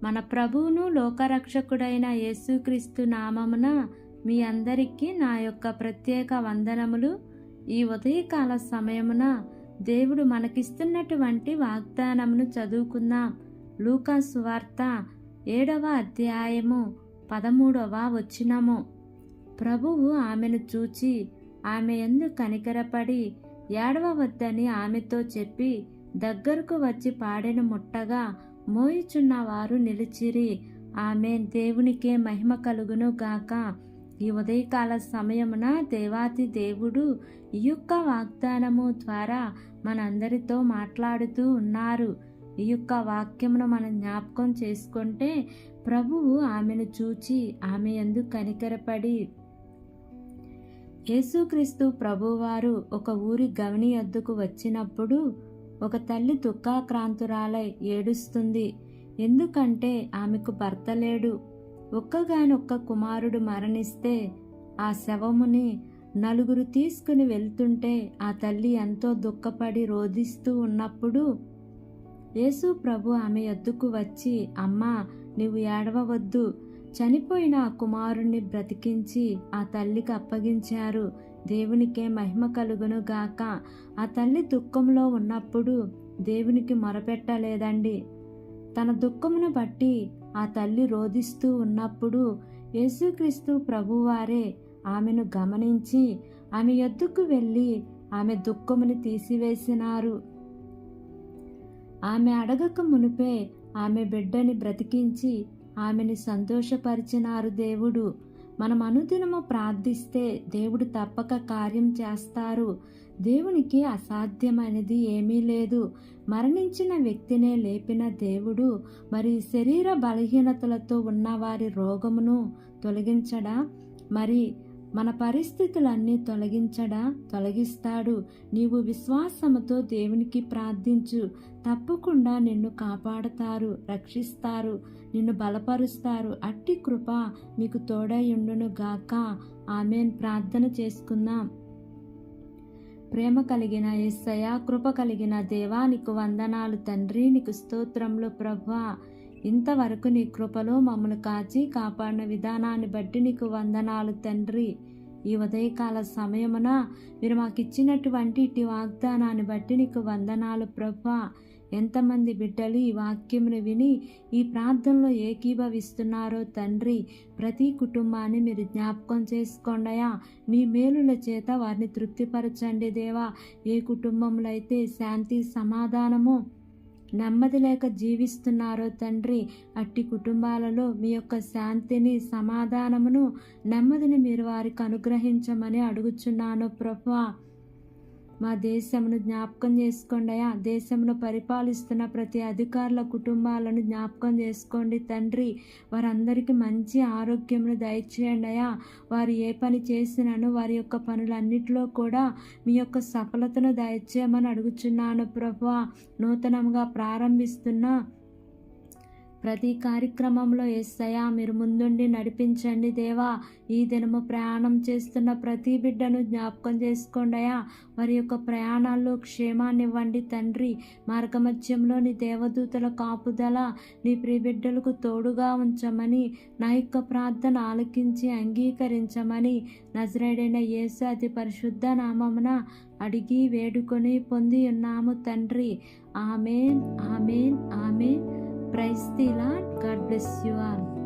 మన ప్రభువును లోకరక్షకుడైన యేసుక్రీస్తు నామమున మీ అందరికీ నా యొక్క ప్రత్యేక వందనములు. ఈ ఉదయకాల సమయమున దేవుడు మనకిస్తున్నటువంటి వాగ్దానమును చదువుకుందాం. లూకా సువార్త 7వ అధ్యాయము 13వ వచనము. ప్రభువు ఆమెను చూచి ఆమె యందు కనికరపడి ఏడవవద్దని ఆమెతో చెప్పి దగ్గరకు వచ్చి పాడెను ముట్టగా మోయుచున్న వారు నిలిచిరి. ఆమేన్. దేవునికే మహిమ కలుగును గాక. ఈ ఉదయకాల సమయమున దేవాతి దేవుడు ఈ యొక్క వాగ్దానము ద్వారా మనందరితో మాట్లాడుతూ ఉన్నారు. ఈ యొక్క వాక్యమును మనం జ్ఞాపకం చేసుకుంటే, ప్రభువు ఆమెను చూచి ఆమె యందు కనికరపడి, యేసుక్రీస్తు ప్రభువారు ఒక ఊరి గవిని యొద్దకు వచ్చినప్పుడు ఒక తల్లి దుఃఖాక్రాంతురాలై ఏడుస్తుంది. ఎందుకంటే ఆమెకు భర్త లేడు. ఒక్కగానొక్క కుమారుడు మరణిస్తే ఆ శవముని నలుగురు తీసుకుని వెళ్తుంటే ఆ తల్లి ఎంతో దుఃఖపడి రోధిస్తూ ఉన్నప్పుడు యేసు ప్రభు ఆమె యొద్దకు వచ్చి, అమ్మా, నీవు ఏడవవద్దు, చనిపోయిన ఆ కుమారుణ్ణి బ్రతికించి ఆ తల్లికి అప్పగించారు. దేవునికే మహిమ కలుగును గాక. ఆ తల్లి దుఃఖంలో ఉన్నప్పుడు దేవునికి మొరపెట్టలేదండి. తన దుఃఖమును బట్టి ఆ తల్లి రోధిస్తూ ఉన్నప్పుడు యేసుక్రీస్తు ప్రభువారే ఆమెను గమనించి ఆమె యొద్దకు వెళ్ళి ఆమె దుఃఖమును తీసివేసినారు. ఆమె అడగక మునిపే ఆమె బిడ్డని బ్రతికించి ఆమెని సంతోషపరిచినారు దేవుడు. మనం అనుదినము ప్రార్థిస్తే దేవుడు తప్పక కార్యం చేస్తారు. దేవునికి అసాధ్యమైనది ఏమీ లేదు. మరణించిన వ్యక్తినే లేపిన దేవుడు మరి శరీర బలహీనతలతో ఉన్న వారి రోగమును తొలగించడా? మరి మన పరిస్థితులన్నీ తొలగిస్తాడు. నీవు విశ్వాసముతో దేవునికి ప్రార్థించు. తప్పకుండా నిన్ను కాపాడతారు, రక్షిస్తారు, నిన్ను బలపరుస్తారు. అట్టి కృప మీకు తోడై ఉండును గాక. ఆమేన్. ప్రార్థన చేసుకుందాం. ప్రేమ కలిగిన యేసయ్యా, కృప కలిగిన దేవా, నీకు వందనాలు తండ్రి. నీకు స్తోత్రములు ప్రభువా. ఇంతవరకు నీ కృపలో మమ్మల్ని కాచి కాపాడిన విధానాన్ని బట్టి నీకు వందనాలు తండ్రి. ఈ ఉదయకాల సమయమున మీరు మాకు ఇచ్చినటువంటి ఇటు వాగ్దానాన్ని బట్టి నీకు వందనాలు ప్రభువా. ఎంతమంది బిడ్డలు ఈ వాక్యమును విని ఈ ప్రార్థనలో ఏకీభవిస్తున్నారో తండ్రి, ప్రతి కుటుంబాన్ని మీరు జ్ఞాపకం చేసుకోండియా. మీ మేలుల చేత వారిని తృప్తిపరచండి దేవా. ఏ కుటుంబంలో అయితే శాంతి సమాధానము నెమ్మది లేక జీవిస్తున్నారో తండ్రి, అట్టి కుటుంబాలలో మీ యొక్క శాంతిని, సమాధానమును, నెమ్మదిని మీరు వారికి అనుగ్రహించమని అడుగుచున్నాను ప్రభువా. మా దేశమును జ్ఞాపకం చేసుకోండి అయ్యా. దేశమును పరిపాలిస్తున్న ప్రతి అధికారుల కుటుంబాలను జ్ఞాపకం చేసుకోండి తండ్రి. వారందరికీ మంచి ఆరోగ్యమును దయచేయండి అయ్యా. వారు ఏ పని చేసినాను వారి యొక్క పనులన్నిటిలో కూడా మీ యొక్క సఫలతను దయచేయమని అడుగుచున్నాను ప్రభువా. నూతనంగా ప్రారంభిస్తున్న ప్రతి కార్యక్రమంలో యేసయ్యా మీరు ముందుండి నడిపించండి దేవా. ఈ దినము ప్రయాణం చేస్తున్న ప్రతి బిడ్డను జ్ఞాపకం చేసుకోండియా. వారి యొక్క ప్రయాణాల్లో క్షేమాన్ని ఇవ్వండి తండ్రి. మార్గమధ్యంలో నీ దేవదూతల కాపుదల నీ ప్రియ బిడ్డలకు తోడుగా ఉంచమని, నా యొక్క ప్రార్థన ఆలకించి అంగీకరించమని నజరేయుడైన యేసు అతి పరిశుద్ధ నామమున అడిగి వేడుకొని పొంది ఉన్నాము తండ్రి. ఆమేన్, ఆమేన్, ఆమేన్. Praise the Lord. God bless you all.